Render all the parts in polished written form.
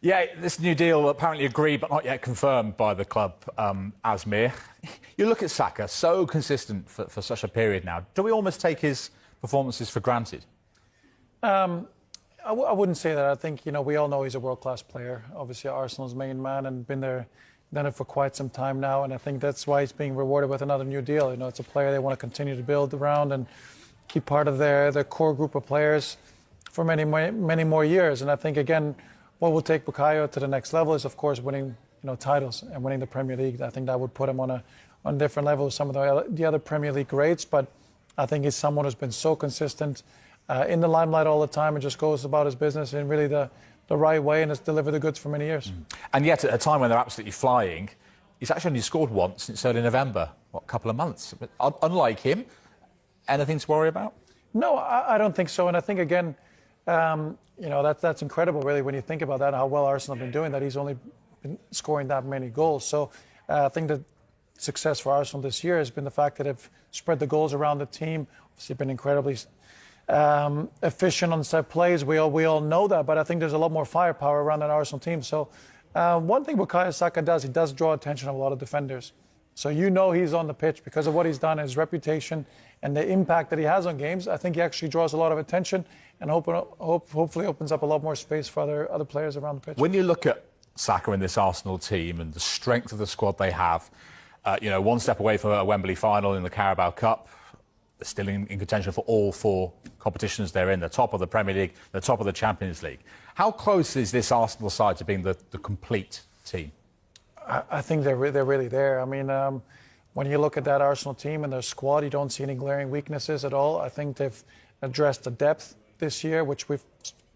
Yeah, this new deal apparently agreed but not yet confirmed by the club, Asmir. You look at Saka, so consistent for such a period now. Do we almost take his performances for granted? I wouldn't say that. I think, we all know he's a world-class player. Obviously, Arsenal's main man and done it for quite some time now. And I think that's why he's being rewarded with another new deal. It's a player they want to continue to build around and keep part of their core group of players for many more years. And I think, again, what will take Bukayo to the next level is, of course, winning titles and winning the Premier League. I think that would put him on a different level with some of the other Premier League greats. But I think he's someone who's been so consistent in the limelight all the time and just goes about his business in really the right way and has delivered the goods for many years. And yet, at a time when they're absolutely flying, he's actually only scored once since early November, a couple of months. But unlike him, anything to worry about? No, I don't think so. And I think, again, that's incredible, really, when you think about that, how well Arsenal have been doing that. He's only been scoring that many goals. So I think the success for Arsenal this year has been the fact that they've spread the goals around the team. Obviously, been incredibly efficient on set plays. We all know that, but I think there's a lot more firepower around that Arsenal team. So one thing Bukayo Saka does, he does draw attention of a lot of defenders. So he's on the pitch because of what he's done, his reputation, and the impact that he has on games. I think he actually draws a lot of attention and hopefully opens up a lot more space for other players around the pitch. When you look at Saka in this Arsenal team and the strength of the squad they have, one step away from a Wembley final in the Carabao Cup, they're still in contention for all four competitions they're in. They're top of the Premier League, they're top of the Champions League. How close is this Arsenal side to being the complete team? I think they're really there. I mean, when you look at that Arsenal team and their squad, you don't see any glaring weaknesses at all. I think they've addressed the depth this year, which we've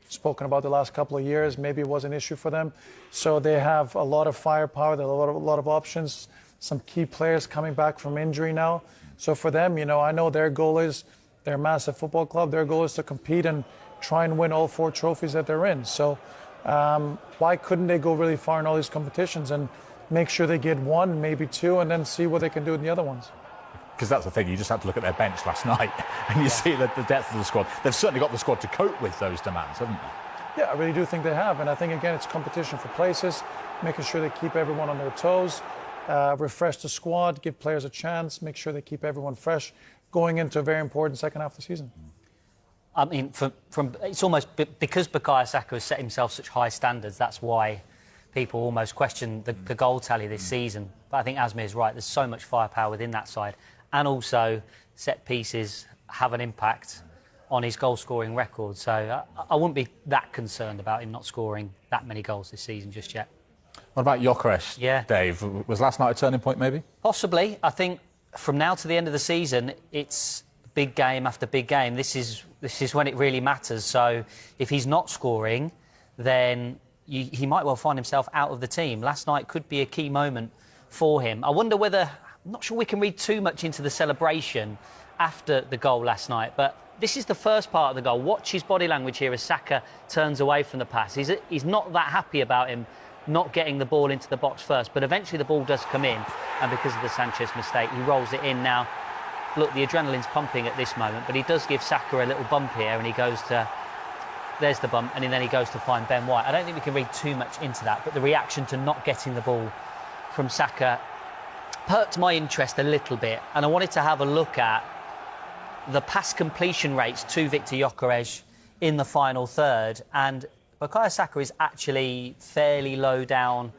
spoken about the last couple of years. Maybe it was an issue for them. So they have a lot of firepower, they have a lot of options, some key players coming back from injury now. So for them, I know their goal is, they're a massive football club, their goal is to compete and try and win all four trophies that they're in. So why couldn't they go really far in all these competitions and make sure they get one, maybe two, and then see what they can do in the other ones? Because that's the thing, you just had to look at their bench last night and you see that the depth of the squad. They've certainly got the squad to cope with those demands, haven't they? Yeah, I really do think they have. And I think, again, it's competition for places, making sure they keep everyone on their toes, refresh the squad, give players a chance, make sure they keep everyone fresh going into a very important second half of the season. I mean, it's almost because Bukayo Saka has set himself such high standards, that's why people almost question the goal tally this season. But I think Asmir is right. There's so much firepower within that side. And also, set pieces have an impact on his goal-scoring record. So I wouldn't be that concerned about him not scoring that many goals this season just yet. What about Gyökeres, Yeah. Dave? Was last night a turning point, maybe? Possibly. I think from now to the end of the season, it's big game after big game. This is when it really matters. So if he's not scoring, then he might well find himself out of the team. Last night could be a key moment for him. I wonder whether... I'm not sure we can read too much into the celebration after the goal last night, but this is the first part of the goal. Watch his body language here as Saka turns away from the pass. He's not that happy about him not getting the ball into the box first, but eventually the ball does come in, and because of the Sanchez mistake, he rolls it in. Now, look, the adrenaline's pumping at this moment, but he does give Saka a little bump here, and he goes to... There's the bump, and then he goes to find Ben White. I don't think we can read too much into that, but the reaction to not getting the ball from Saka perked my interest a little bit, and I wanted to have a look at the pass completion rates to Victor Gyökeres in the final third, and Bukayo Saka is actually fairly low down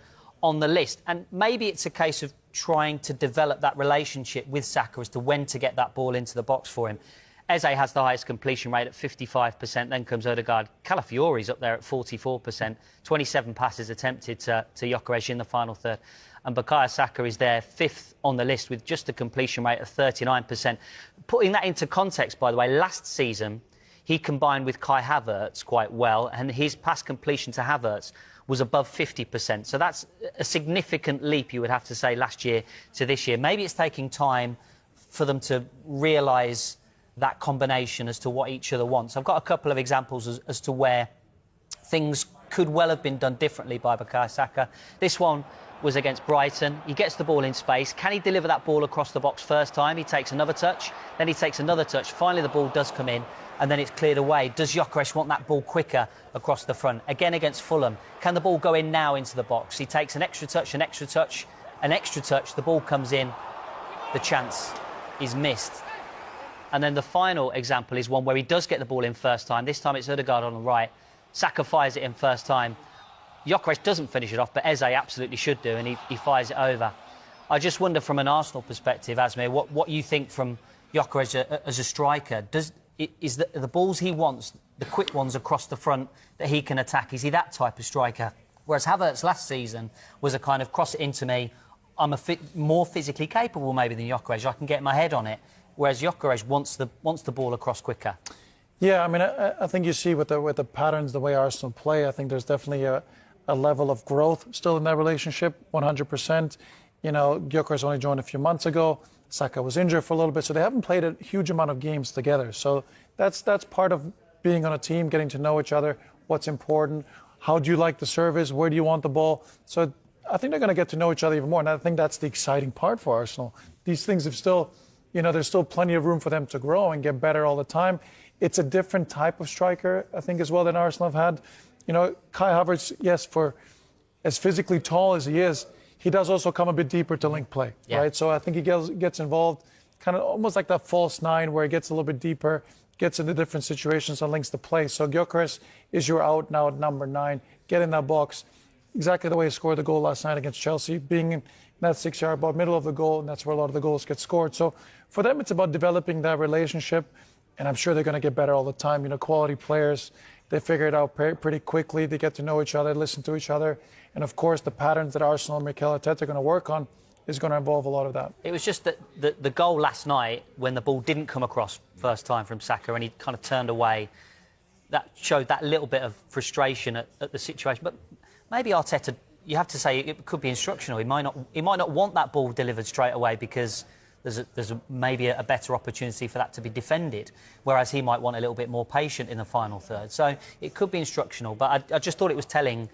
on the list, and maybe it's a case of trying to develop that relationship with Saka as to when to get that ball into the box for him. Eze has the highest completion rate at 55%, then comes Odegaard. Calafiori's up there at 44%, 27 passes attempted to Gyökeres in the final third. And Bukayo Saka is there fifth on the list with just a completion rate of 39%. Putting that into context, by the way, last season he combined with Kai Havertz quite well, and his pass completion to Havertz was above 50%. So that's a significant leap, you would have to say, last year to this year. Maybe it's taking time for them to realise that combination as to what each other wants. I've got a couple of examples as to where things could well have been done differently by Bukayo Saka. This one was against Brighton. He gets the ball in space. Can he deliver that ball across the box first time? He takes another touch, then he takes another touch. Finally, the ball does come in, and then it's cleared away. Does Gyökeres want that ball quicker across the front? Again, against Fulham, can the ball go in now into the box? He takes an extra touch, an extra touch, an extra touch. The ball comes in. The chance is missed. And then the final example is one where he does get the ball in first time. This time it's Ødegaard on the right. Saka fires it in first time. Gyökeres doesn't finish it off, but Eze absolutely should do, and he fires it over. I just wonder from an Arsenal perspective, Asmir, what you think from Gyökeres as a striker. Is the balls he wants, the quick ones across the front that he can attack, is he that type of striker? Whereas Havertz last season was a kind of cross it into me, I'm more physically capable maybe than Gyökeres, I can get my head on it. Whereas Gyökeres wants the ball across quicker. Yeah, I mean, I think you see with the patterns, the way Arsenal play, I think there's definitely a level of growth still in that relationship, 100%. You know, Gyökeres only joined a few months ago. Saka was injured for a little bit, so they haven't played a huge amount of games together. So that's part of being on a team, getting to know each other, what's important, how do you like the service, where do you want the ball. So I think they're going to get to know each other even more, and I think that's the exciting part for Arsenal. These things have still, you know, there's still plenty of room for them to grow and get better all the time. It's a different type of striker, I think, as well, than Arsenal have had. You know, Kai Havertz, yes, for as physically tall as he is, he does also come a bit deeper to link play, right? So I think he gets involved kind of almost like that false nine where he gets a little bit deeper, gets into different situations and links the play. So Gyökeres is your out-and-out number 9, get in that box, exactly the way he scored the goal last night against Chelsea, being in that 6-yard box, middle of the goal, and that's where a lot of the goals get scored. So for them, it's about developing that relationship, and I'm sure they're going to get better all the time. You know, quality players, they figure it out pretty quickly. They get to know each other, listen to each other. And, of course, the patterns that Arsenal and Mikel Arteta are going to work on is going to involve a lot of that. It was just that the goal last night, when the ball didn't come across first time from Saka and he kind of turned away, that showed that little bit of frustration at the situation. But maybe Arteta, you have to say, it could be instructional. He might not want that ball delivered straight away because there's maybe a better opportunity for that to be defended, whereas he might want a little bit more patient in the final third. So it could be instructional, but I just thought it was telling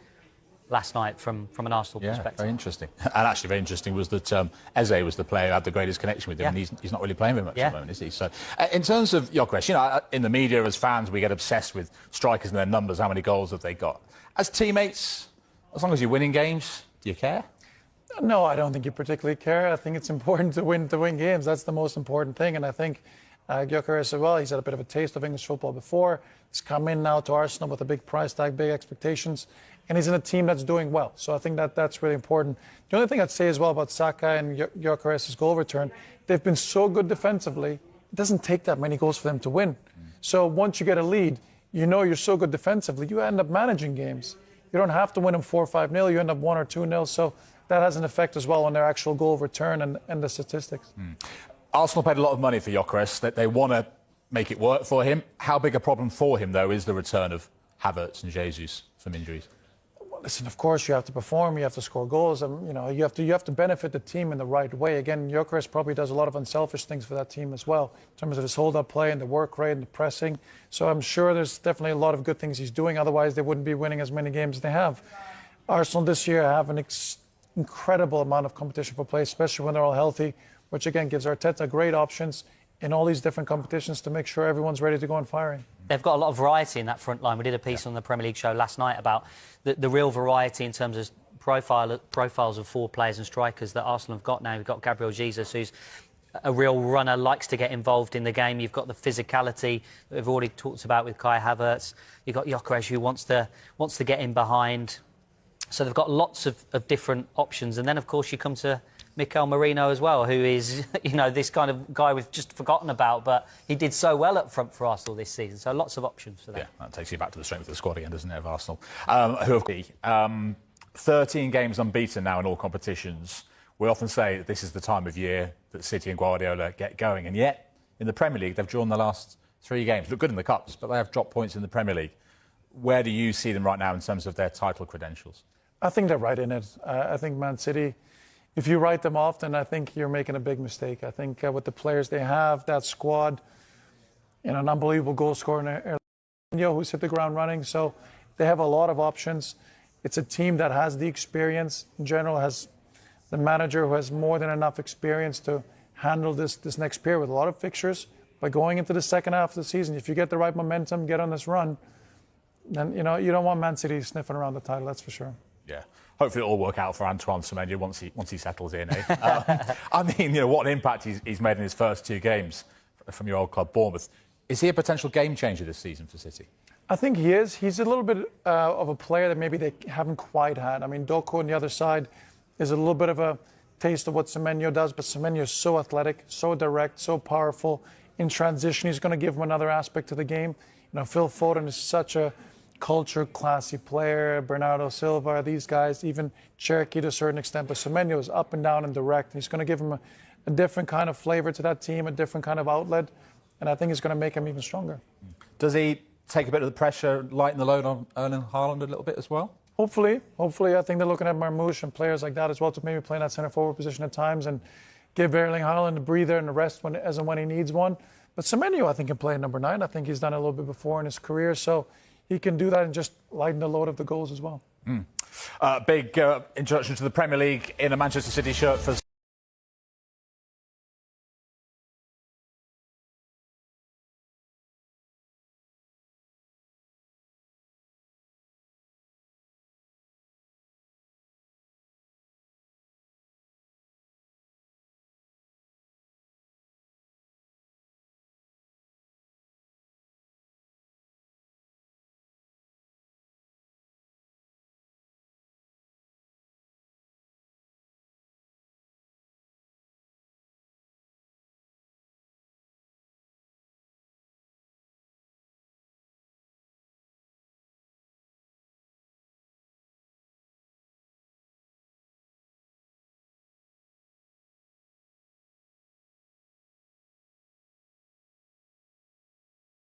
last night from an Arsenal perspective. Very interesting. And actually very interesting was that Eze was the player who had the greatest connection with him, and he's not really playing very much at the moment, is he? So in terms of Gyökeres, you know, in the media as fans we get obsessed with strikers and their numbers, how many goals have they got. As teammates, as long as you're winning games, do you care? No, I don't think you particularly care. I think it's important to win games. That's the most important thing. And I think Gyökeres as well, he's had a bit of a taste of English football before. He's come in now to Arsenal with a big price tag, big expectations, and he's in a team that's doing well. So I think that's really important. The only thing I'd say as well about Saka and Gyökeres' goal return, they've been so good defensively, it doesn't take that many goals for them to win. So once you get a lead, you know you're so good defensively, you end up managing games. You don't have to win them 4 or 5-0, you end up 1 or 2-0. So that has an effect as well on their actual goal return and the statistics. Arsenal paid a lot of money for Gyökeres. They want to make it work for him. How big a problem for him, though, is the return of Havertz and Jesus from injuries? Well, listen, of course, you have to perform, you have to score goals, and you know you have to benefit the team in the right way. Again, Gyökeres probably does a lot of unselfish things for that team as well, in terms of his hold-up play and the work rate and the pressing. So I'm sure there's definitely a lot of good things he's doing. Otherwise, they wouldn't be winning as many games as they have. Arsenal this year have an incredible amount of competition for play, especially when they're all healthy, which again gives Arteta great options in all these different competitions to make sure everyone's ready to go and firing. They've got a lot of variety in that front line. We did a piece on the Premier League show last night about the real variety in terms of profiles of 4 players and strikers that Arsenal have got now. We've got Gabriel Jesus, who's a real runner, likes to get involved in the game. You've got the physicality that we've already talked about with Kai Havertz. You've got Gyökeres, who wants to get in behind. So they've got lots of different options. And then, of course, you come to Mikel Merino as well, who is, you know, this kind of guy we've just forgotten about, but he did so well up front for Arsenal this season. So lots of options for them. Yeah, that takes you back to the strength of the squad again, doesn't it, of Arsenal? Who have 13 games unbeaten now in all competitions. We often say that this is the time of year that City and Guardiola get going. And yet, in the Premier League, they've drawn the last 3 games. Look good in the Cups, but they have dropped points in the Premier League. Where do you see them right now in terms of their title credentials? I think they're right in it. I think Man City, if you write them off, then I think you're making a big mistake. I think with the players they have, that squad, you know, an unbelievable goal scorer, who's hit the ground running. So they have a lot of options. It's a team that has the experience in general, has the manager who has more than enough experience to handle this next period with a lot of fixtures. But going into the second half of the season, if you get the right momentum, get on this run, then you don't want Man City sniffing around the title, that's for sure. Yeah. Hopefully it'll all work out for Antoine Semenyo once he settles in. I mean, what an impact he's made in his first 2 games from your old club, Bournemouth. Is he a potential game changer this season for City? I think he is. He's a little bit of a player that maybe they haven't quite had. I mean, Doku on the other side is a little bit of a taste of what Semenyo does, but Semenyo is so athletic, so direct, so powerful. In transition, he's going to give him another aspect to the game. Phil Foden is such a cultured, classy player. Bernardo Silva, these guys, even Cherky to a certain extent. But Semenyo is up and down and direct. He's going to give him a different kind of flavor to that team, a different kind of outlet. And I think it's going to make him even stronger. Does he take a bit of the pressure, lighten the load on Erling Haaland a little bit as well? Hopefully. I think they're looking at Marmoush and players like that as well to maybe play in that centre forward position at times and give Erling Haaland a breather and a rest as and when he needs one. But Semenyo, I think, can play at number 9. I think he's done it a little bit before in his career, so he can do that and just lighten the load of the goals as well. Big introduction to the Premier League in a Manchester City shirt for